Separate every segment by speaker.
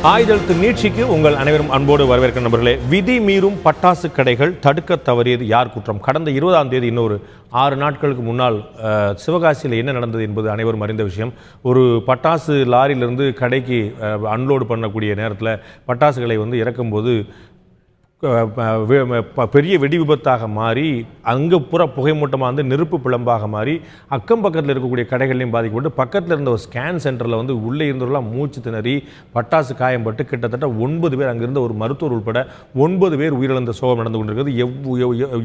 Speaker 1: ஆயுதத்து நீட்சிக்கு உங்கள் அனைவரும் அன்போடு வரவேற்கிற நண்பர்களே. விதி மீறும் பட்டாசு கடைகள் தடுக்க தவறியது யார் குற்றம்? கடந்த 20ஆம் தேதி இன்னொரு 6 நாட்களுக்கு முன்னால் சிவகாசியில் என்ன நடந்தது என்பது அனைவரும் அறிந்த விஷயம். ஒரு பட்டாசு லாரியிலிருந்து கடைக்கு அன்லோடு பண்ணக்கூடிய நேரத்தில் பட்டாசுகளை இறக்கும்போது பெரிய வெடி விபத்தாக மாறி அங்கே புற புகைமூட்டமாக நெருப்பு பிளம்பாக மாறி அக்கம் பக்கத்தில் இருக்கக்கூடிய கடைகளையும் பாதிக்கப்பட்டு பக்கத்தில் இருந்த ஒரு ஸ்கேன் சென்டரில் உள்ளே இருந்தவர்களாம் மூச்சு திணறி பட்டாசு காயம்பட்டு கிட்டத்தட்ட 9 பேர் அங்கிருந்த ஒரு மருத்துவர் உட்பட 9 பேர் உயிரிழந்த சோகம் நடந்து கொண்டிருக்கிறது.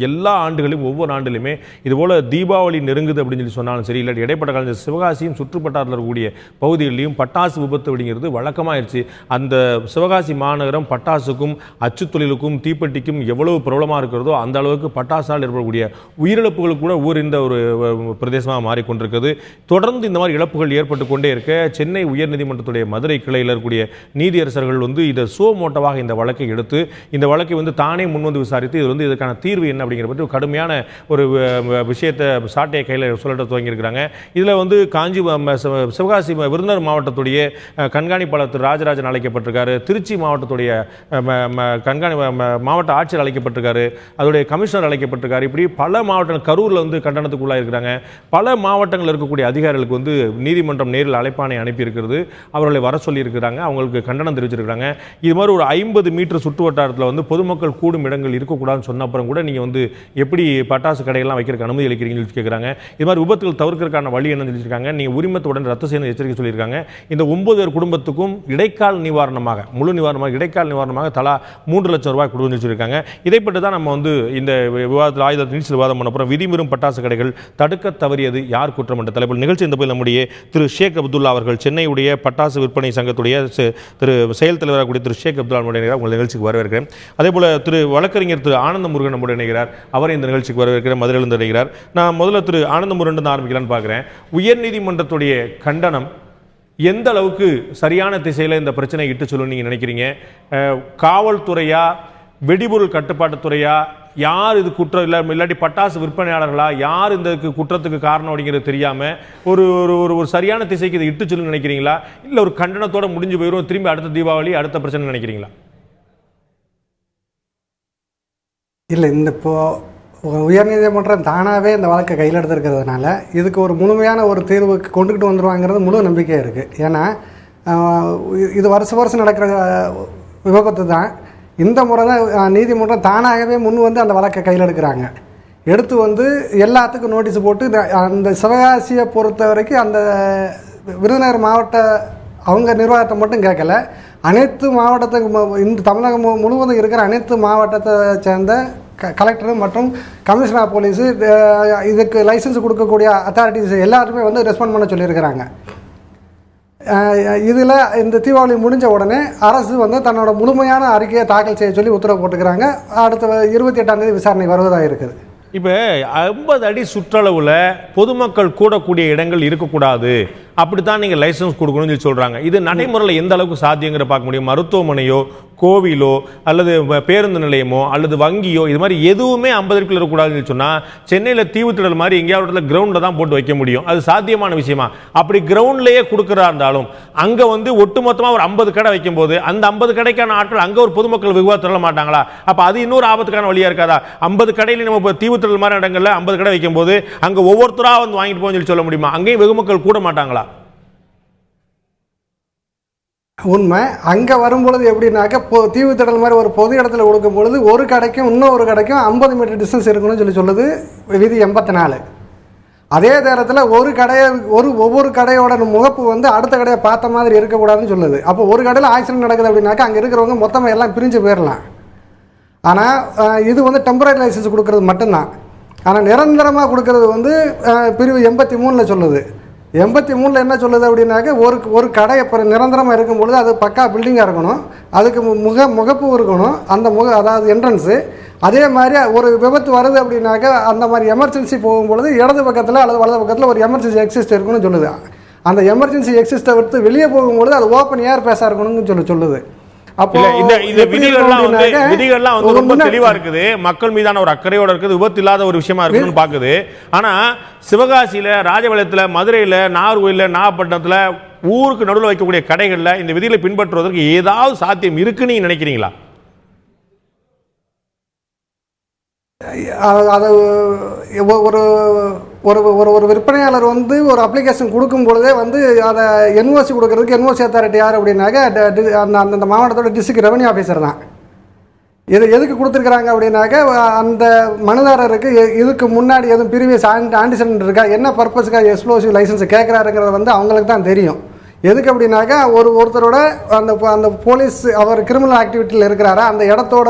Speaker 1: எல்லா ஆண்டுகளிலும் ஒவ்வொரு ஆண்டிலுமே இதுபோல் தீபாவளி நெருங்குது அப்படின்னு சொல்லி சொன்னாலும் சரி, இல்லாட்டி இடைப்பட்ட காலத்தில் சிவகாசியும் சுற்றுப்பட்டாரில் இருக்கக்கூடிய பகுதிகளிலையும் பட்டாசு விபத்து அப்படிங்கிறது வழக்கமாயிருச்சு. அந்த சிவகாசி மாநகரம் பட்டாசுக்கும் அச்சு தொழிலுக்கும் தீப்பெட்டிக்கும் எவ்வளவு பிரபலமாக இருக்கிறதோ அந்த அளவுக்கு பட்டாசால் ஏற்படக்கூடிய உயிரிழப்புகள் கூட இந்த ஒரு பிரதேசமாக மாறிக்கொண்டிருக்கிறது. தொடர்ந்து இந்த மாதிரி இழப்புகள் ஏற்பட்டு கொண்டே இருக்க சென்னை உயர்நீதிமன்றத்துடைய மதுரை கிளையில் இருக்கக்கூடிய நீதியரசர்கள் இதை மோட்டவாக இந்த வழக்கை எடுத்து இந்த வழக்கை தானே முன்வந்து விசாரித்து இது இதற்கான தீர்வு என்ன அப்படிங்கிற பற்றி கடுமையான ஒரு விஷயத்தை சாட்டையை கையில் சொல்லிட்டு துவங்கியிருக்கிறாங்க. இதில் காஞ்சி சிவகாசி விருதுநகர் மாவட்டத்துடைய கண்காணிப்பாளர் திரு ராஜராஜன் அழைக்கப்பட்டிருக்காரு. திருச்சி மாவட்டத்துடைய மாவட்ட ஆட்சியர் அழைக்கப்பட்டிருக்காரு. அதோடைய கமிஷனர் அழைக்கப்பட்டிருக்காரு. இப்படி பல மாவட்டங்கள் கரூரில் கண்டனத்துக்குள்ளாக இருக்கிறாங்க. பல மாவட்டங்களில் இருக்கக்கூடிய அதிகாரிகளுக்கு நீதிமன்றம் நேரில் அழைப்பானை அனுப்பியிருக்கிறது. அவர்களை வர சொல்லி இருக்கிறாங்க. அவங்களுக்கு கண்டனம் தெரிவிச்சிருக்காங்க. இது மாதிரி ஒரு 50 மீட்டர் சுற்று வட்டாரத்தில் பொதுமக்கள் கூடும் இடங்கள் இருக்கக்கூடாதுன்னு சொன்ன அப்புறம் கூட நீங்கள் எப்படி பட்டாசு கடைகள்லாம் வைக்கிறதுக்கு அனுமதி அளிக்கிறீங்கன்னு கேட்குறாங்க. இது மாதிரி விபத்துகள் தவிர்க்கிறதுக்கான வழி என்னன்னு சொல்லியிருக்காங்க. நீங்கள் உரிமத்துடன் ரத்து செய்ய எச்சரிக்கை சொல்லியிருக்காங்க. இந்த 9 பேர் குடும்பத்துக்கும் இடைக்கால நிவாரணமாக முழு நிவாரணமாக இடைக்கால நிவாரணமாக தலா 3 லட்சம் ரூபாய் கொடுத்து வச்சிருக்காங்க. இதைப்பற்றி தான் நம்ம இந்த விவாதத்தில் ஆயுதத்தை நீட்சி விவாதம் பண்ண போகிறோம். விதிமீறும் பட்டாசு கடைகள் தடுக்க தவறியது யார் குற்றம் என்ற தலைப்பில் நிகழ்ச்சி இந்த போய் நம்முடைய திரு ஷேக் அப்துல்லா அவர்கள் சென்னையுடைய பட்டாசு விற்பனை சங்கத்துடைய திரு செயல் தலைவராக கூடிய திரு ஷேக் அப்துல்லா நம்முடைய உங்கள் நிகழ்ச்சிக்கு வரவேற்கிறேன். அதே போல திரு வழக்கறிஞர் திரு ஆனந்த முருகன் நம்முடைய இணைகிறார். அவர் இந்த நிகழ்ச்சிக்கு வரவேற்கிற மதுரையிலிருந்து இணைகிறார். நான் முதல்ல திரு ஆனந்த முருகன் ஆரம்பிக்கலான்னு பார்க்குறேன். உயர்நீதிமன்றத்துடைய கண்டனம் எந்த அளவுக்கு சரியான திசையில் இந்த பிரச்சனை இட்டு சொல்லணும்னு நீங்கள் நினைக்கிறீங்க? காவல்துறையா, வெடிபொருள் கட்டுப்பாட்டுத்துறையா, யார் இது குற்றம் இல்லாட்டி பட்டாசு விற்பனையாளர்களா, யார் இந்த குற்றத்துக்கு காரணம் அப்படிங்கிறது தெரியாமல் ஒரு ஒரு சரியான திசைக்கு இதை இட்டு சொல்லணும்னு நினைக்கிறீங்களா? இல்லை ஒரு கண்டனத்தோட முடிஞ்சு போயிடும், திரும்பி அடுத்த தீபாவளி அடுத்த பிரச்சனை நினைக்கிறீங்களா?
Speaker 2: இல்லை, இப்போ உயர்நீதிமன்றம் தானாகவே இந்த வழக்கை கையில் எடுத்துருக்கிறதுனால இதுக்கு ஒரு முழுமையான ஒரு தீர்வுக்கு கொண்டுக்கிட்டு வந்துடுவாங்கிறது முழு நம்பிக்கை இருக்குது. ஏன்னா இது வருஷம் நடக்கிற விபத்து தான். இந்த முறை தான் நீதிமன்றம் தானாகவே முன் வந்து அந்த வழக்கை கையில் எடுக்கிறாங்க. எடுத்து எல்லாத்துக்கும் நோட்டீஸ் போட்டு அந்த சிவகாசியை பொறுத்த வரைக்கும் அந்த விருதுநகர் மாவட்ட அவங்க நிர்வாகத்தை மட்டும் கேட்கல, அனைத்து மாவட்டத்துக்கு இந்த தமிழகம் முழுவதும் இருக்கிற அனைத்து மாவட்டத்தை சேர்ந்த கலெக்டர் மற்றும் கமிஷனர் ஆஃப் போலீஸு இதுக்கு லைசன்ஸ் கொடுக்கக்கூடிய அத்தாரிட்டிஸ் எல்லாருமே ரெஸ்பாண்ட் பண்ண சொல்லியிருக்கிறாங்க. இதில் இந்த தீபாவளி முடிஞ்ச உடனே அரசு தன்னோட முழுமையான அறிக்கையை தாக்கல் செய்ய சொல்லி உத்தரவு போட்டுக்கிறாங்க. அடுத்த 28ஆம் தேதி விசாரணை வருவதாக இருக்குது.
Speaker 1: இப்போ 50 அடி சுற்றளவில் பொதுமக்கள் கூடக்கூடிய இடங்கள் இருக்கக்கூடாது, அப்படித்தான் நீங்கள் லைசன்ஸ் கொடுக்கணும்னு சொல்லி சொல்கிறாங்க. இது நடைமுறையில் எந்த அளவுக்கு சாத்தியங்கிற பார்க்க முடியும்? மருத்துவமனையோ கோவிலோ அல்லது பேருந்து நிலையமோ அல்லது வங்கியோ இது மாதிரி எதுவுமே 50 அடிக்குள்ள இருக்கக்கூடாதுன்னு சொன்னால் சென்னையில் தீவுத்திடல் மாதிரி எங்கேயாவது கிரவுண்டில் தான் போட்டு வைக்க முடியும். அது சாத்தியமான விஷயமா? அப்படி கிரவுண்ட்லேயே கொடுக்குறா இருந்தாலும் அங்கே ஒட்டுமொத்தமாக ஒரு 50 கடை வைக்கும் போது அந்த 50 கடைக்கான ஆட்கள் அங்கே ஒரு பொதுமக்கள் விவாதம் தள்ள மாட்டாங்களா? அப்போ அது இன்னொரு ஆபத்துக்கான வழியாக இருக்காதா? 50 கடையில் நம்ம தீவுத்திடல் மாதிரி இடங்களில் 50 கடை வைக்கும் போது அங்கே ஒவ்வொருத்தராக வாங்கிட்டு போன்னு சொல்லி சொல்ல முடியுமா? அங்கேயும் வெகுமக்கள் கூட மாட்டாங்களா?
Speaker 2: உண்மை. அங்கே வரும்பொழுது எப்படின்னாக்க தீவுத்திடல் மாதிரி ஒரு பொது இடத்துல கொடுக்கும் பொழுது ஒரு கடைக்கும் இன்னொரு கடைக்கும் 50 மீட்டர் டிஸ்டன்ஸ் இருக்கணும்னு சொல்லுது விதி 84. அதே நேரத்தில் ஒவ்வொரு கடையோட முகப்பு அடுத்த கடையை பார்த்த மாதிரி இருக்கக்கூடாதுன்னு சொல்லுது. அப்போ ஒரு கடையில் ஆக்சிடென்ட் நடக்குது அப்படின்னாக்கா அங்கே இருக்கிறவங்க மொத்தமாக எல்லாம் பிரிஞ்சு போயிடலாம். ஆனால் இது டெம்பரரி லைசன்ஸ் கொடுக்கறது மட்டும்தான். ஆனால் நிரந்தரமாக கொடுக்கறது பிரிவு 83 சொல்லுது. 83 என்ன சொல்லுது அப்படின்னாக்க ஒரு கடை இப்போ நிரந்தரமாக இருக்கும் பொழுது அது பக்கா பில்டிங்காக இருக்கணும், அதுக்கு முகப்பு இருக்கணும், அதாவது என்ட்ரன்ஸு. அதே மாதிரி ஒரு விபத்து வருது அப்படின்னாக்க அந்த மாதிரி எமர்ஜென்சி போகும்பொழுது இடது பக்கத்தில் அல்லது வலது பக்கத்தில் ஒரு எமர்ஜென்சி எக்ஸிஸ்ட் இருக்கணும்னு சொல்லுது. அந்த எமர்ஜென்சி எக்ஸிஸ்ட்டை விட்டு வெளியே போகும்பொழுது அது ஓப்பன் ஏர் பேஸாக இருக்கணும்னு சொல்லுது.
Speaker 1: விதிகள்லாம் ரொம்ப தெளிவா இருக்குது, மக்கள் மீதான ஒரு அக்கறையோட இருக்குது, விபத்து இல்லாத ஒரு விஷயமா இருக்குன்னு பாக்குது. ஆனா சிவகாசியில, ராஜபாளையத்துல, மதுரையில, நாகர்கோயில்ல, நாகப்பட்டினத்துல ஊருக்கு நடுவில் வைக்கக்கூடிய கடைகளில் இந்த விதிகளை பின்பற்றுவதற்கு ஏதாவது சாத்தியம் இருக்குன்னு நீங்க நினைக்கிறீங்களா?
Speaker 2: அது ஒரு ஒரு ஒரு ஒரு விற்பனையாளர் வந்து ஒரு அப்ளிகேஷன் கொடுக்கும் பொழுதே வந்து அதை என்ஓசி கொடுக்கறதுக்கு என்ஓசி அத்தாரிட்டி யார் அப்படின்னாக்க அந்த அந்த மாவட்டத்தோட டிஸ்ட்ரிக்ட் ரெவன்யூ ஆஃபீஸர் தான். எதுக்கு கொடுத்துருக்குறாங்க அப்படின்னாக்க அந்த மனுதாரருக்கு இதுக்கு முன்னாடி எதுவும் ப்ரீவியஸ் ஆன்டிசென்ட் இருக்கா, என்ன பர்பஸுக்காக எக்ஸ்ப்ளோசிவ் லைசன்ஸ் கேட்குறாருங்கிறது வந்து அவங்களுக்கு தான் தெரியும். எதுக்கு அப்படின்னாக்கா ஒருத்தரோட அந்த அந்த போலீஸ் அவர் கிரிமினல் ஆக்டிவிட்டியில் இருக்கிறாரா, அந்த இடத்தோட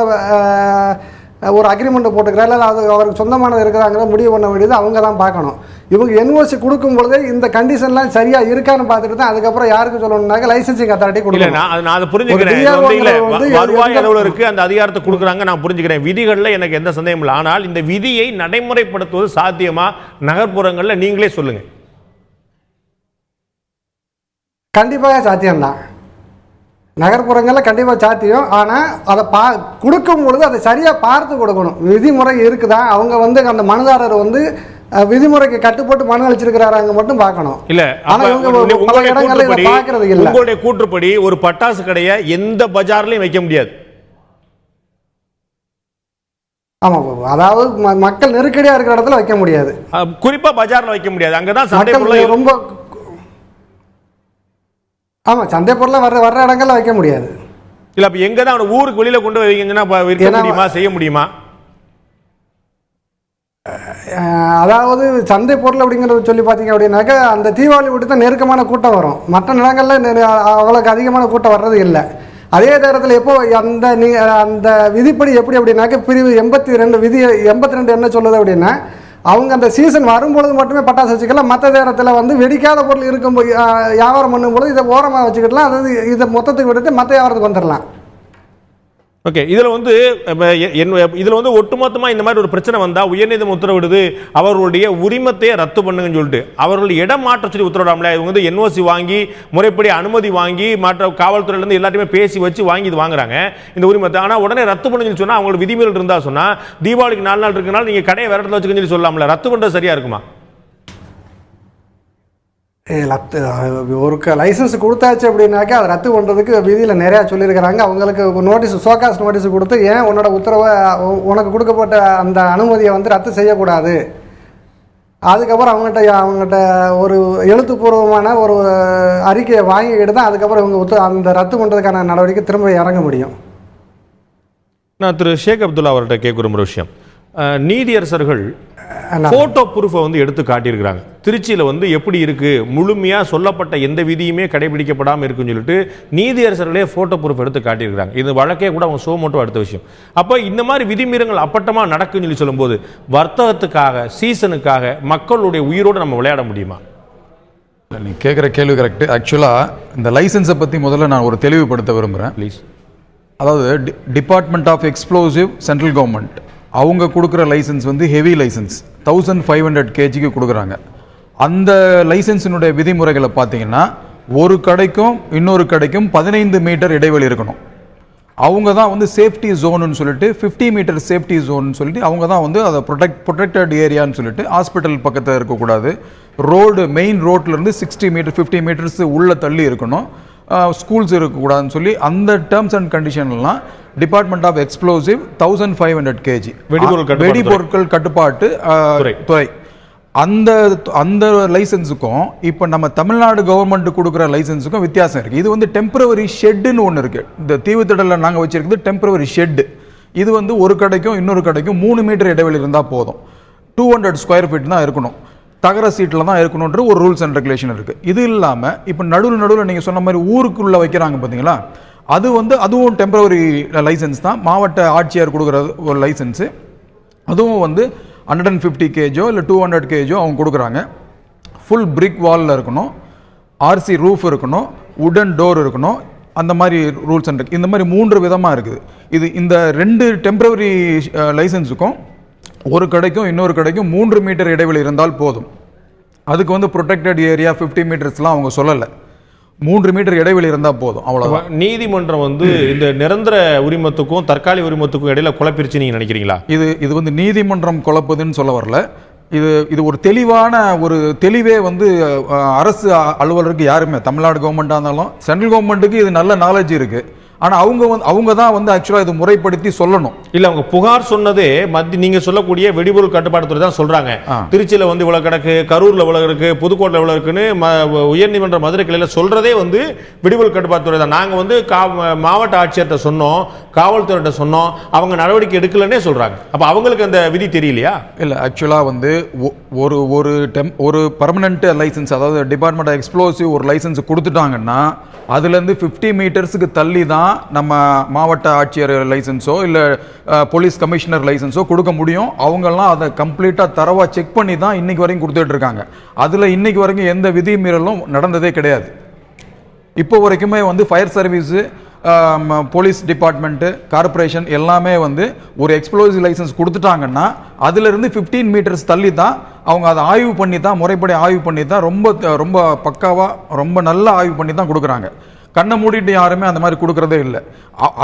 Speaker 2: ஒரு அக்ரிமெண்ட்டை போட்டுக்கிறாரு, இல்லை அது அவருக்கு சொந்தமானது இருக்கிறாங்கிற முடிவு பண்ண வேண்டியது அவங்க தான் பார்க்கணும். இவங்க என்ஓசி கொடுக்கும் பொழுதே இந்த கண்டிஷன்லாம் சரியா இருக்கான்னு பார்த்துட்டு தான் அதுக்கப்புறம் யாருக்கு சொல்லணும்னாக்க லைசன்சிங் அத்தாரிட்டி கொடுக்கணும்.
Speaker 1: நான் அதை புரிஞ்சுக்கிறேன். வருவாய் எவ்வளவு இருக்கு அந்த அதிகாரத்தை கொடுக்குறாங்க, நான் புரிஞ்சுக்கிறேன். விதிகளில் எனக்கு எந்த சந்தேகம் இல்லை. ஆனால் இந்த விதியை நடைமுறைப்படுத்துவது சாத்தியமா நகர்ப்புறங்களில்? நீங்களே சொல்லுங்க.
Speaker 2: கண்டிப்பாக சாத்தியம்தான். நகர்ப்புறங்களில் கண்டிப்பாக சாத்தியம். ஆனால் அதை கொடுக்கும் பொழுது அதை சரியாக பார்த்து கொடுக்கணும். விதிமுறை இருக்குதா, அவங்க வந்து அந்த மனுதாரர் வந்து விதிமுறைக்கு கட்டுப்பட்டு மனு அளிச்சிருக்கிறாங்க மட்டும் பார்க்கணும்.
Speaker 1: இல்ல,
Speaker 2: ஆனா இவங்க பல இடங்கள்ல இதை பார்க்கறது இல்ல.
Speaker 1: உங்களுடைய கூற்றுப்படி ஒரு பட்டாசு கடையை எந்த பஜார்லயும் வைக்க முடியாது.
Speaker 2: ஆமா, அதாவது மக்கள் நெருக்கடியா இருக்கிற இடத்துல வைக்க முடியாது.
Speaker 1: குறிப்பா பஜார்ல வைக்க முடியாது. அங்கதான் சந்தை
Speaker 2: ரொம்ப ஆமா, சந்தை பொருளை வர்ற இடங்கள்ல வைக்க முடியாது.
Speaker 1: இல்ல, அப்ப எங்க தான் ஊருக்கு வெளியில கொண்டு வைக்கீங்கன்னா விற்க முடியுமா, செய்ய முடியுமா?
Speaker 2: அதாவது சந்தை பொருள் அப்படிங்கிறத சொல்லி பார்த்தீங்க அப்படின்னாக்கா அந்த தீபாவளி விட்டு தான் நெருக்கமான கூட்டம் வரும். மற்ற இடங்கள்ல அவ்வளோக்கு அதிகமான கூட்டம் வர்றது இல்லை. அதே நேரத்தில் எப்போ அந்த விதிப்படி எப்படி அப்படின்னாக்க பிரிவு 82 விதி 82 என்ன சொல்லுது அப்படின்னா, அவங்க அந்த சீசன் வரும்பொழுது மட்டுமே பட்டாசு வச்சுக்கலாம். மற்ற நேரத்தில் வந்து வெடிக்காத பொருள் இருக்கும்போது வியாபாரம் பண்ணும்பொழுது இதை ஓரமாக வச்சுக்கிடலாம். அதாவது இதை மொத்தத்துக்கு விடுத்து மற்ற வியாபாரத்துக்கு வந்துடலாம்.
Speaker 1: ஓகே, இதுல வந்து ஒட்டுமொத்தமா இந்த மாதிரி ஒரு பிரச்சனை வந்தா உயர்நீதிமன்றம் உத்தரவிடுது அவர்களுடைய உரிமத்தையே ரத்து பண்ணுங்கன்னு சொல்லிட்டு அவர்கள் இடம் மாற்ற சொல்லி உத்தரவிடாமல இவங்க வந்து என்ஓசி வாங்கி முறைப்படி அனுமதி வாங்கி மற்ற காவல்துறையில இருந்து எல்லாத்தையுமே பேசி வச்சு வாங்கி இது வாங்குறாங்க இந்த உரிமத்தை. ஆனா உடனே ரத்து பண்ணுங்கன்னு சொன்னா அவங்களுக்கு விதிமீறல் இருந்தா சொன்னா தீபாவளிக்கு 4 நாள் இருக்கனால நீங்க கடையை வேற இடத்துல வச்சுக்கன்னு சொல்லி சொல்லலாம்ல. ரத்து பண்றது சரியா இருக்குமா?
Speaker 2: ஒரு லைசன்ஸ் கொடுத்தாச்சு அப்படின்னாக்கா அதை ரத்து பண்ணுறதுக்கு விதியில் நிறையா சொல்லியிருக்கிறாங்க. அவங்களுக்கு நோட்டீஸ், ஷோகாஸ் நோட்டீஸ் கொடுத்து ஏன் உன்னோட உத்தரவை உனக்கு கொடுக்கப்பட்ட அந்த அனுமதியை வந்து ரத்து செய்யக்கூடாது, அதுக்கப்புறம் அவங்ககிட்ட ஒரு எழுத்துப்பூர்வமான ஒரு அறிக்கையை வாங்கிக்கிட்டு தான் அதுக்கப்புறம் இவங்க அந்த ரத்து பண்ணுறதுக்கான நடவடிக்கை திரும்ப இறங்க முடியும்.
Speaker 1: நான் திரு ஷேக் அப்துல்லா அவர்கிட்ட கேட்குற ஒரு விஷயம், நீதியரசர்கள் போட்டோ ப்ரூஃபை வந்து எடுத்து காட்டியிருக்கிறாங்க. திருச்சியில் வந்து எப்படி இருக்கு, முழுமையாக சொல்லப்பட்ட எந்த விதியுமே கடைபிடிக்கப்படாமல் இருக்குன்னு சொல்லிட்டு நீதியரசர்களே போட்டோ ப்ரூஃப் எடுத்து காட்டியிருக்கிறாங்க. இது வழக்கே கூட அவங்க ஷோ மட்டும் அடுத்த விஷயம். அப்போ இந்த மாதிரி விதிமீறல்கள் அப்பட்டமாக நடக்குன்னு சொல்லி சொல்லும்போது வர்த்தகத்துக்காக சீசனுக்காக மக்களுடைய உயிரோடு நம்ம விளையாட முடியுமா?
Speaker 3: நீ கேட்குற கேள்வி கரெக்ட். ஆக்சுவலாக இந்த லைசன்ஸை பற்றி முதல்ல நான் ஒரு தெளிவுபடுத்த விரும்புகிறேன் ப்ளீஸ். அதாவது department of explosive central government அவங்க கொடுக்குற லைசன்ஸ் வந்து ஹெவி லைசன்ஸ் 1500 kg கொடுக்குறாங்க. அந்த லைசன்ஸினுடைய விதிமுறைகளை பார்த்தீங்கன்னா ஒரு கடைக்கும் இன்னொரு கடைக்கும் 15 மீட்டர் இடைவெளி இருக்கணும். அவங்க தான் வந்து சேஃப்டி ஜோனுன்னு சொல்லிட்டு 50 மீட்டர் சேஃப்டி ஜோன்னு சொல்லிட்டு அவங்க தான் வந்து அதை ப்ரொடெக்டட் ஏரியான்னு சொல்லிட்டு ஹாஸ்பிட்டல் பக்கத்தில் இருக்கக்கூடாது, ரோடு மெயின் ரோட்லேருந்து 60 மீட்டர் 50 மீட்டர்ஸ் உள்ள தள்ளி இருக்கணும், ஸ்கூல்ஸ் இருக்கக்கூடாதுன்னு சொல்லி அந்த டேர்ம்ஸ் அண்ட் கண்டிஷன்லாம் டிபார்ட்மெண்ட் ஆஃப் எக்ஸ்ப்ளோசிவ் 1500 kg வெடிபொருட்கள் கட்டுப்பாட்டு துறை அந்த லைசன்ஸுக்கும் இப்போ நம்ம தமிழ்நாடு கவர்மெண்ட் கொடுக்குற லைசன்ஸுக்கும் வித்தியாசம் இருக்குது. இது வந்து டெம்பரவரி ஷெட்டுன்னு ஒன்று இருக்குது. இந்த தீவுத்திடலில் நாங்கள் வச்சிருக்கிறது டெம்பரவரி ஷெட்டு. இது வந்து ஒரு கடைக்கும் இன்னொரு கடைக்கும் 3 மீட்டர் இடைவெளி இருந்தால் போதும். 200 ஸ்கொயர் ஃபீட் தான் இருக்கணும், தகர சீட்டில் தான் இருக்கணுன்ற ஒரு ரூல்ஸ் அண்ட் ரெகுலேஷன் இருக்குது. இது இல்லாமல் இப்போ நடுவில் நீங்கள் சொன்ன மாதிரி ஊருக்குள்ளே வைக்கிறாங்க பார்த்தீங்களா, அது வந்து அதுவும் டெம்பரவரி லைசன்ஸ் தான், மாவட்ட ஆட்சியர் கொடுக்குற ஒரு லைசன்ஸு. அதுவும் வந்து 150 kg இல்லை 200 kg அவங்க கொடுக்குறாங்க. ஃபுல் பிரிக் வாலில் இருக்கணும், ஆர்சி ரூஃப் இருக்கணும், உடன் டோர் இருக்கணும். அந்த மாதிரி ரூல்ஸ் அண்ட் இந்த மாதிரி 3 விதமாக இருக்குது. இந்த 2 டெம்பரவரி லைசன்ஸுக்கும் ஒரு கடைக்கும் இன்னொரு கடைக்கும் 3 மீட்டர் இடைவெளி இருந்தால் போதும். அதுக்கு வந்து ப்ரொடெக்டட் ஏரியா 50 மீட்டர்ஸ்லாம் அவங்க சொல்லலை, 3 மீட்டர் இடைவெளி இருந்தால் போதும், அவ்வளோதான்.
Speaker 1: நீதிமன்றம் வந்து இந்த நிரந்தர உரிமத்துக்கும் தற்காலிக உரிமத்துக்கும் இடையில குழப்பிருச்சு நீங்க நினைக்கிறீங்களா?
Speaker 3: இது வந்து நீதிமன்றம் குழப்பதுன்னு சொல்ல வரல. இது ஒரு தெளிவே வந்து அரசு அலுவலருக்கு யாருமே, தமிழ்நாடு கவர்மெண்ட்டாக இருந்தாலும் சென்ட்ரல் கவர்மெண்ட்டுக்கு இது நல்ல நாலேஜ் இருக்கு. ஆனா அவங்க தான் வந்து ஆக்சுவலா இது முறைப்படுத்தி சொல்லணும்.
Speaker 1: இல்ல அவங்க புகார் சொன்னதே நீங்க சொல்லக்கூடிய வெடிபொருள் கட்டுப்பாட்டு துறை தான் சொல்றாங்க. திருச்சியில வந்து இவ்வளவு கிடக்கு, கரூர்ல இவ்வளவு இருக்கு, புதுக்கோட்டையில் இவ்வளவு இருக்குன்னு உயர்நீதிமன்ற மதுரை கிளையில சொல்றதே வந்து வெடிபொருள் கட்டுப்பாட்டு துறை தான். நாங்க வந்து மாவட்ட ஆட்சியர்கிட்ட சொன்னோம், காவல்துறையிட்ட சொன்னோம், அவங்க நடவடிக்கை எடுக்கலன்னே சொல்றாங்க. அப்ப அவங்களுக்கு அந்த விதி தெரியலையா?
Speaker 3: இல்ல ஆக்சுவலா வந்து ஒரு பெர்மனன்ட் லைசன்ஸ், அதாவது டிபார்ட்மெண்ட் எக்ஸ்ப்ளோசிவ் ஒரு லைசன்ஸ் கொடுத்துட்டாங்கன்னா அதுல இருந்து 50 மீட்டர்ஸுக்கு தள்ளி தான் நம்ம மாவட்ட ஆட்சியர் லைசன்ஸோ இல்ல போலீஸ் கமிஷனர் லைசன்ஸோ கொடுக்க முடியும். அவங்கெல்லாம் அதை கம்ப்ளீட்டா தரவா செக் பண்ணி தான் இன்னைக்கு வரைக்கும் கொடுத்துட்டு இருக்காங்க. அதுல இன்னைக்கு வரைக்கும் எந்த விதிமீறலும் நடந்ததே கிடையாது. இப்போ வரைக்குமே வந்து fire service, police department, corporation எல்லாமே வந்து ஒரு எக்ஸ்ப்ளோசிவ் லைசன்ஸ் கொடுத்துட்டாங்கன்னா அதுல இருந்து 15 மீட்டர்ஸ் தள்ளி தான் அவங்க அதை ஆய்வு பண்ணி தான், முறைப்படி ஆய்வு பண்ணி தான், ரொம்ப பக்காவா ரொம்ப நல்ல ஆய்வு பண்ணி தான் கொடுக்குறாங்க. கண்ணை மூடிட்டு யாருமே அந்த மாதிரி கொடுக்கறதே இல்லை.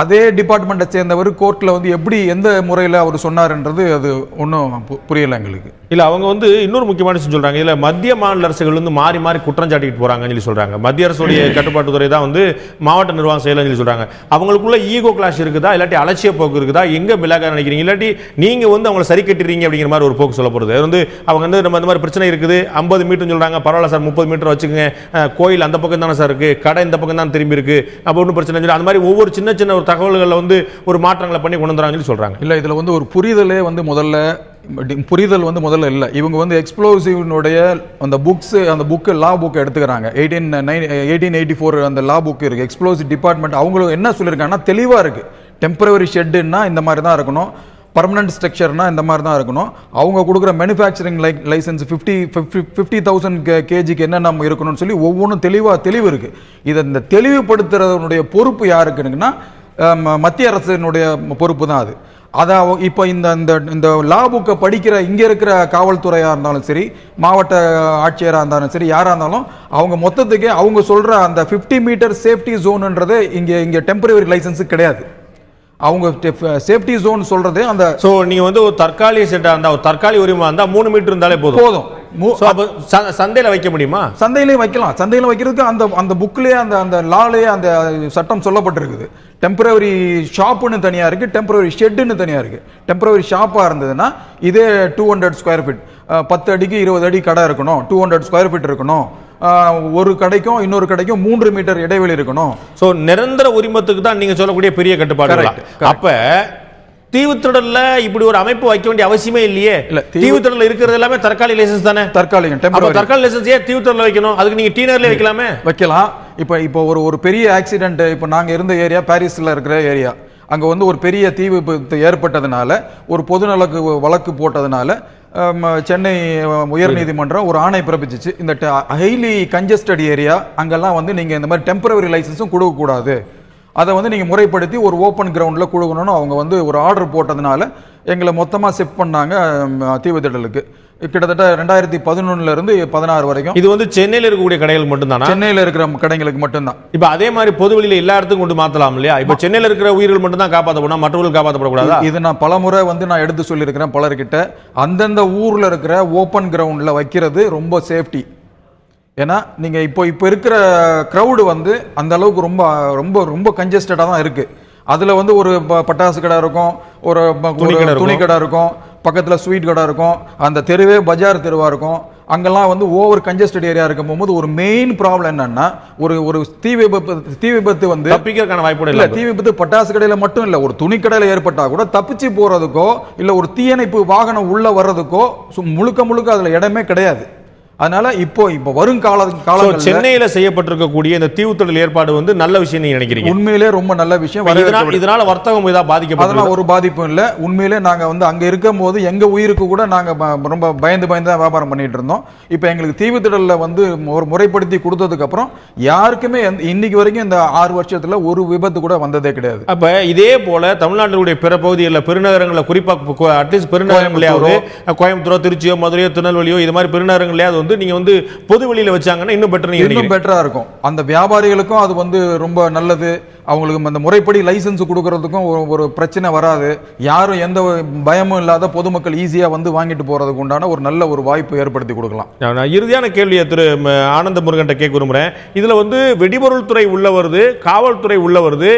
Speaker 3: அதே டிபார்ட்மெண்ட்டை சேர்ந்தவர் கோர்ட்ல வந்து எப்படி எந்த முறையில் அவர் சொன்னார்ன்றது அது ஒன்றும் புரியல எங்களுக்கு.
Speaker 1: இல்ல அவங்க வந்து இன்னொரு முக்கியமான விஷயம் சொல்றாங்க. இல்ல மத்திய மாநில அரசுகள் வந்து மாறி மாறி குற்றம் சாட்டிட்டு போறாங்கன்னு சொல்லி சொல்றாங்க. மத்திய அரசுடைய கட்டுப்பாட்டுத்துறை தான் வந்து மாவட்ட நிர்வாகம் செய்யலன்னு சொல்லி சொல்றாங்க. அவங்களுக்குள்ள ஈகோ கிளாஷ் இருக்குதா, இல்லாட்டி அலட்சிய போக்கு இருக்குதா, எங்க மிளகா நினைக்கிறீங்க, இல்லாட்டி நீங்க வந்து அவங்களை சரி கட்டுறீங்க அப்படிங்கிற மாதிரி ஒரு போக்கு சொல்ல போறது வந்து அவங்க வந்து நம்ம இந்த மாதிரி பிரச்சனை இருக்குது 50 மீட்டர் சொல்றாங்க, பரவாயில்ல சார் 30 மீட்டர் வச்சுக்கோங்க, கோயில் அந்த பக்கம் தானே சார் இருக்கு, கடை இந்த பக்கம் தான் திரும்பி இருக்கு, அப்போ ஒன்றும் பிரச்சனை இல்லை, அந்த மாதிரி ஒவ்வொரு சின்ன சின்ன ஒரு தகவல்களை வந்து ஒரு மாற்றங்களை பண்ணி கொண்டு வந்துறாங்கன்னு சொல்றாங்க.
Speaker 3: இல்ல இதுல வந்து ஒரு புரிதல் வந்து முதல்ல இல்ல. இவங்க வந்து எக்ஸ்ப்ளோசிவ்னுடைய அந்த லா புக் எடுத்துக்கிறாங்க. 1884 அந்த லா புக் இருக்கு. எக்ஸ்ப்ளோசிவ் டிபார்ட்மெண்ட் அவங்க என்ன சொல்லியிருக்காங்கன்னா தெளிவா இருக்கு. டெம்பரவரி ஷெட்னா இந்த மாதிரி தான் இருக்கணும், பர்மனன்ட் ஸ்ட்ரக்சர்னா இந்த மாதிரி தான் இருக்கணும். அவங்க கொடுக்குற மேனுஃபேக்சரிங் லைசன்ஸ் 50,000 கேஜிக்கு என்னென்ன இருக்கணும்னு சொல்லி ஒவ்வொன்றும் தெளிவு இருக்கு. இதை இந்த தெளிவுபடுத்துறதுடைய பொறுப்பு யாருக்குன்னா மத்திய அரசினுடைய பொறுப்பு தான் அது. அதான் இப்போ இந்த லா புக்கை படிக்கிற இங்க இருக்கிற காவல்துறையா இருந்தாலும் சரி, மாவட்ட ஆட்சியராக இருந்தாலும் சரி, யாரா இருந்தாலும் அவங்க மொத்தத்துக்கு அவங்க சொல்ற அந்த 50 மீட்டர் சேஃப்டி ஜோன்ன்றது இங்க டெம்பரரி லைசன்ஸ் கிடையாது. அவங்க சேஃப்டி ஜோன் சொல்றது அந்த
Speaker 1: நீங்க வந்து ஒரு தற்காலிக செட்டா இருந்தா, ஒரு தற்காலிக உரிமை இருந்தா 3 மீட்டர் இருந்தாலே போதும். சந்தையில வைக்க முடியுமா?
Speaker 3: சந்தையிலே வைக்கலாம். சந்தையில வைக்கிறதுக்கு அந்த புக்லயே அந்த லாலயே அந்த சட்டம் சொல்லப்பட்டிருக்குது. டெம்பரவரி ஷாப்புன்னு தனியா இருக்கு, டெம்பரவரி ஷெட்னு தனியா இருக்கு. டெம்பரவரி ஷாப்பா இருந்ததுன்னா இதே 200 ஸ்கொயர் ஃபீட், 10 அடிக்கு 20 அடி கடை இருக்கணும், 200 ஸ்கொயர் ஃபீட் இருக்கணும். ஒரு கடைக்கும் இன்னொரு கடைக்கும் 3 மீட்டர் இடைவெளி இருக்கணும்.
Speaker 1: சோ நிரந்தர உரிமத்துக்கு தான் நீங்க சொல்லக்கூடிய பெரிய கட்டுப்பாடு. அப்ப தீவுத்திடல்ல இப்படி ஒரு அமைப்பு வைக்க வேண்டிய அவசியமே இல்லையே. தீவுத்திடல்ல இருக்கிறது எல்லாமே தற்காலிக லைசன்ஸ் தானே. தற்காலிக லைசன்ஸ் ஏன் தீவுத்திடல்ல வைக்கணும்? அதுக்கு நீங்க டீனர்ல வைக்கலாமே.
Speaker 3: வைக்கலாம். இப்போ ஒரு பெரிய ஆக்சிடென்ட், இப்போ நாங்க இருந்த ஏரியா பாரிஸ்ல இருக்கிற ஏரியா, அங்க வந்து ஒரு பெரிய தீ விபத்து ஏற்பட்டதுனால ஒரு பொதுநலக்கு வழக்கு போட்டதுனால சென்னை உயர்நீதிமன்றம் ஒரு ஆணை பிறப்பிச்சிச்சு. இந்த ஹைலி கன்ஜஸ்டட் ஏரியா அங்கெல்லாம் வந்து நீங்க இந்த மாதிரி டெம்பரவரி லைசன்ஸும் கொடுக்க கூடாது, அதை வந்து நீங்க முறைப்படுத்தி ஒரு ஓப்பன் கிரவுண்ட்ல கொடுக்கணும்னு அவங்க வந்து ஒரு ஆர்டர் போட்டதுனால எங்களை மொத்தமா ஷிஃப்ட் பண்ணாங்க தீவுத்திடலுக்கு. கிட்டத்தட்ட 2011 இருந்து 16 வரைக்கும்.
Speaker 1: இது வந்து சென்னையில் இருக்கக்கூடிய கடைகள் மட்டும்தானா?
Speaker 3: சென்னையில் இருக்கிற கடைகளுக்கு மட்டும்தான்.
Speaker 1: இப்ப அதே மாதிரி பொது வெளியில எல்லா இடத்துக்கும் கொண்டு மாத்தலாம் இல்லையா? இப்ப சென்னையில் இருக்கிற உயிர்கள் மட்டும் தான் காப்பாற்றப்படும், மற்றவர்கள் காப்பாற்றப்படக்கூடாதா?
Speaker 3: இது நான் பலமுறை வந்து நான் எடுத்து சொல்லியிருக்கிறேன் பலர்கிட்ட. அந்தந்த ஊர்ல இருக்கிற ஓப்பன் கிரவுண்ட்ல வைக்கிறது ரொம்ப சேஃப்டி. ஏன்னா நீங்க இப்போ இருக்கிற கிரவுடு வந்து அந்த அளவுக்கு ரொம்ப ரொம்ப ரொம்ப கன்ஜஸ்டடா தான் இருக்கு. அதுல வந்து ஒரு பட்டாசு கடை இருக்கும், ஒரு துணி கடை இருக்கும், பக்கத்துல ஸ்வீட் கடை இருக்கும், அந்த தெருவே பஜார் தெருவா இருக்கும். அங்கெல்லாம் வந்து ஓவர் கன்ஜஸ்டட் ஏரியா இருக்கும் போது ஒரு மெயின் ப்ராப்ளம் என்னன்னா ஒரு தீ விபத்து வந்து
Speaker 1: தப்பிக்கிறதுக்கான வாய்ப்பு இல்ல.
Speaker 3: தீ விபத்து பட்டாசு கடையில மட்டும் இல்ல, ஒரு துணி கடையில ஏற்பட்டா கூட தப்பிச்சு போறதுக்கோ இல்ல ஒரு தீயணைப்பு வாகனம் உள்ள வர்றதுக்கோ முழுக்க அதுல இடமே கிடையாது. அதனால இப்போ வரும் காலங்களில்
Speaker 1: சென்னையில செய்யப்பட்டிருக்கக்கூடிய இந்த தீவுத்திடல் ஏற்பாடு வந்து நல்ல விஷயம் நீங்க நினைக்கிறீங்க?
Speaker 3: உண்மையிலே ரொம்ப நல்ல விஷயம்.
Speaker 1: இதனால வர்த்தகம் ஏதாவது பாதிக்கப்பட்டதா?
Speaker 3: ஒரு பாதிப்பும் இல்ல. உண்மையிலே நாங்க வந்து அங்க இருக்கும் போது எங்க உயிருக்கு கூட நாங்க ரொம்ப பயந்து தான் வியாபாரம் பண்ணிட்டு இருந்தோம். இப்போ எங்களுக்கு தீவுத்திடல்ல வந்து ஒரு முறைப்படுத்தி கொடுத்ததுக்கு அப்புறம் யாருக்குமே இன்னைக்கு வரைக்கும் இந்த 6 வருஷத்துல ஒரு விபத்து கூட வந்ததே கிடையாது.
Speaker 1: அப்ப இதே போல தமிழ்நாட்டினுடைய பிற பகுதிகளில் பெருநகரங்களை, குறிப்பா அட்லீஸ்ட் பெருநகரங்களையாவது கோயம்புத்தூரோ திருச்சியோ மதுரையோ திருநெல்வேலியோ இது மாதிரி பெருநகரங்களையாவது நீங்க வந்து பொது வெளியில வச்சாங்கன்னா இன்னும் பெட்டரா இருக்கும்.
Speaker 3: அந்த வியாபாரிகளுக்கும் அது வந்து ரொம்ப நல்லது. அவங்களுக்கு அந்த முறைப்படி லைசன்ஸ் கொடுக்கறதுக்கும் ஒரு பிரச்சனை வராது, யாரும் எந்த பயமும் இல்லாத பொதுமக்கள் ஈஸியாக வந்து வாங்கிட்டு போகிறதுக்கு உண்டான ஒரு நல்ல ஒரு வாய்ப்பு ஏற்படுத்தி கொடுக்கலாம்.
Speaker 1: நான் இறுதியான கேள்வியை திரு ஆனந்த முருகன் கேட்க விரும்புகிறேன். இதில் வந்து வெடிபொருள் துறை உள்ள வருது, காவல்துறை உள்ள வருது,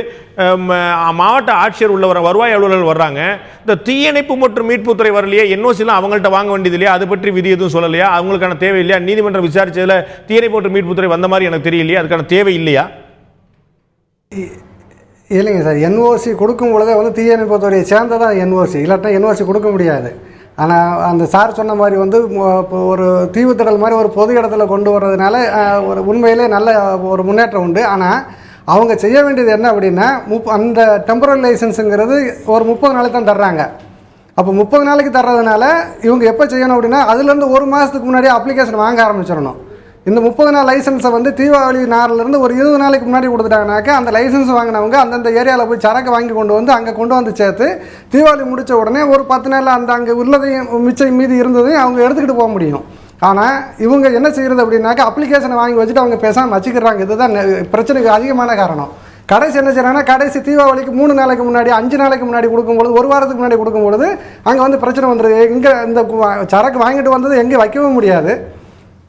Speaker 1: மாவட்ட ஆட்சியர் உள்ள வருவாய் அலுவலர்கள் வர்றாங்க. இந்த தீயணைப்பு மற்றும் மீட்புத்துறை வரலையே, என்ஓசிலாம் அவங்கள்ட்ட வாங்க வேண்டியது இல்லையா, அது பற்றி விதி எதுவும் சொல்லலையா, அவங்களுக்கான தேவை இல்லையா? நீதிமன்றம் விசாரிச்சதுல தீயணைப்பு மற்றும் மீட்புத்துறை வந்த மாதிரி எனக்கு தெரியலையா, அதுக்கான தேவை இல்லையா?
Speaker 2: இல்லைங்க சார், என்ஓசி கொடுக்கும் பொழுதே வந்து தீயணைப்புத்துறையை சேர்ந்ததான் என்ஓசி, இல்லாட்டா என்ஓசி கொடுக்க முடியாது. ஆனால் அந்த சார் சொன்ன மாதிரி வந்து ஒரு தீவுத்திடல் மாதிரி ஒரு பொது இடத்துல கொண்டு வர்றதுனால ஒரு உண்மையிலே நல்ல ஒரு முன்னேற்றம் உண்டு. ஆனால் அவங்க செய்ய வேண்டியது என்ன அப்படின்னா, அந்த டெம்பரரி லைசன்ஸுங்கிறது ஒரு 30 நாளைக்கு தான் தர்றாங்க. அப்போ 30 நாளைக்கு தர்றதுனால இவங்க எப்போ செய்யணும் அப்படின்னா, அதுலேருந்து ஒரு மாதத்துக்கு முன்னாடியே அப்ளிகேஷன் வாங்க ஆரம்பிச்சிடணும். இந்த 30 நாள் லைசன்ஸை வந்து தீபாவளி நாளிலேருந்து ஒரு 20 நாளைக்கு முன்னாடி கொடுத்துட்டாங்கனாக்கா, அந்த லைசன்ஸ் வாங்கினவங்க அந்தந்த ஏரியாவில் போய் சரக்கு வாங்கி கொண்டு வந்து அங்கே கொண்டு வந்து சேர்த்து தீபாவளி முடித்த உடனே ஒரு 10 நாள் அந்த அங்கே உள்ளதையும் மிச்சம் மீதி இருந்ததையும் அவங்க எடுத்துக்கிட்டு போக முடியும். ஆனால் இவங்க என்ன செய்கிறது அப்படின்னாக்கா, அப்ளிகேஷனை வாங்கி வச்சுட்டு அவங்க பேசாமல் வச்சுக்கிறாங்க. இதுதான் பிரச்சனைக்கு அதிகமான காரணம். கடைசி என்ன செய்யறாங்கன்னா, கடைசி தீபாவளிக்கு 3 நாளைக்கு முன்னாடி 5 நாளைக்கு முன்னாடி கொடுக்கும்பொழுது, ஒரு வாரத்துக்கு முன்னாடி கொடுக்கும்பொழுது அங்கே வந்து பிரச்சனை வந்துடுது. இங்கே இந்த சரக்கு வாங்கிட்டு வந்தது எங்கேயும் வைக்கவும் முடியாது,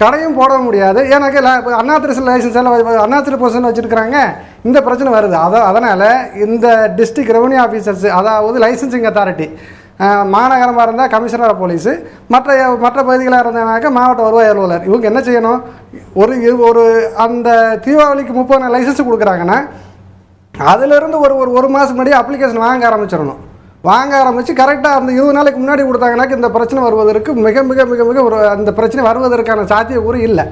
Speaker 2: கடையும் போட முடியாது. ஏன்னாக்கா அண்ணாத்திரி லைசன்ஸ் எல்லாம் அண்ணாத்திரி பொசிஷன் வச்சுருக்கிறாங்க, இந்த பிரச்சனை வருது. அதனால் இந்த டிஸ்ட்ரிக்ட் ரெவன்யூ ஆஃபீஸர்ஸ், அதாவது லைசன்சிங் அத்தாரிட்டி, மாநகரமாக இருந்தால் கமிஷனர் ஆஃப் போலீஸு, மற்ற பகுதிகளாக இருந்தாங்கனாக்கா மாவட்ட வருவாய் அலுவலர், இவங்க என்ன செய்யணும், ஒரு அந்த தீபாவளிக்கு 30 நாள் லைசன்ஸ் கொடுக்குறாங்கன்னா அதிலிருந்து ஒரு மாதம் முன்னாடி அப்ளிகேஷன் வாங்க ஆரம்பிச்சிடணும். வாங்க ஆரம்பித்து கரெக்டாக அந்த 20 நாளைக்கு முன்னாடி கொடுத்தாங்கன்னாக்க இந்த பிரச்சனை வருவதற்கு மிக மிக மிக மிக ஒரு அந்த பிரச்சனை வருவதற்கான சாத்தியக்கூறு இல்லை.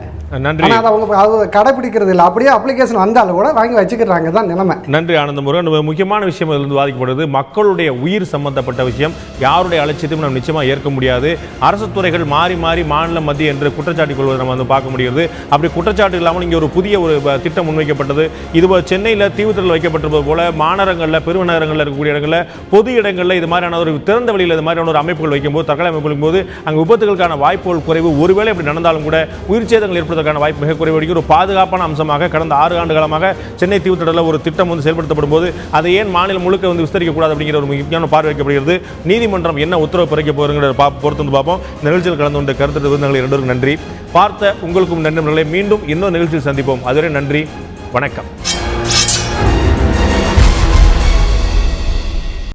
Speaker 1: நன்றி.
Speaker 2: ஆனால் அதை அவங்க கடைப்பிடிக்கிறது இல்லை, அப்படியே அப்ளிகேஷன் வந்தாலும் கூட வாங்கி வச்சுக்கிறாங்க தான் நிலைமை.
Speaker 1: நன்றி ஆனந்த முருகன். முக்கியமான விஷயம் இதிலிருந்து பாதிக்கப்படுது மக்களுடைய உயிர் சம்பந்தப்பட்ட விஷயம். யாருடைய அலட்சியத்தையும் நம்ம நிச்சயமாக ஏற்க முடியாது. அரசு துறைகள் மாறி மாறி மாநில மத்திய என்று குற்றச்சாட்டு கொள்வதை நம்ம வந்து பார்க்க முடிகிறது. அப்படி குற்றச்சாட்டு இல்லாமல் இங்கே ஒரு புதிய ஒரு திட்டம் முன்வைக்கப்பட்டது. இது சென்னையில் தீவுத்திடல் வைக்கப்பட்டிருப்பது போல மாநகரங்களில் பெருநகரங்களில் இருக்கக்கூடிய இடங்களில் பொது இடங்களில் இது மாதிரியான ஒரு திறந்த வழியில் இது மாதிரியான ஒரு அமைப்புகள் வைக்கும்போது, தற்கொலை அமைப்புகள் வைக்கும்போது அங்கே விபத்துகளுக்கான வாய்ப்புகள் குறைவு. ஒருவேளை இப்படி நடந்தாலும் கூட உயிர் சேதங்கள் ஏற்படுவதற்கான வாய்ப்பு மிக குறைவு. ஒரு பாதுகாப்பான அம்சமாக கடந்த 6 ஆண்டு காலமாக சென்னை தீவுத்திடலில் ஒரு திட்டம் வந்து செயல்படுத்தப்படும் போது அதை ஏன் மாநிலம் முழுக்க வந்து விஸ்தரிக்கக்கூடாது அப்படிங்கிற ஒரு முக்கியமான பார்வை வைக்கப்படுகிறது. நீதிமன்றம் என்ன உத்தரவு பிறக்க போகிறோங்கிற பொறுத்து வந்து பார்ப்போம். இந்த நிகழ்ச்சியில் கலந்து கொண்ட கருத்து விருந்தங்கள் 2 நன்றி. பார்த்த உங்களுக்கும் நன்றி. மீண்டும் இன்னொரு நிகழ்ச்சியில் சந்திப்போம். அதுவரை நன்றி, வணக்கம்.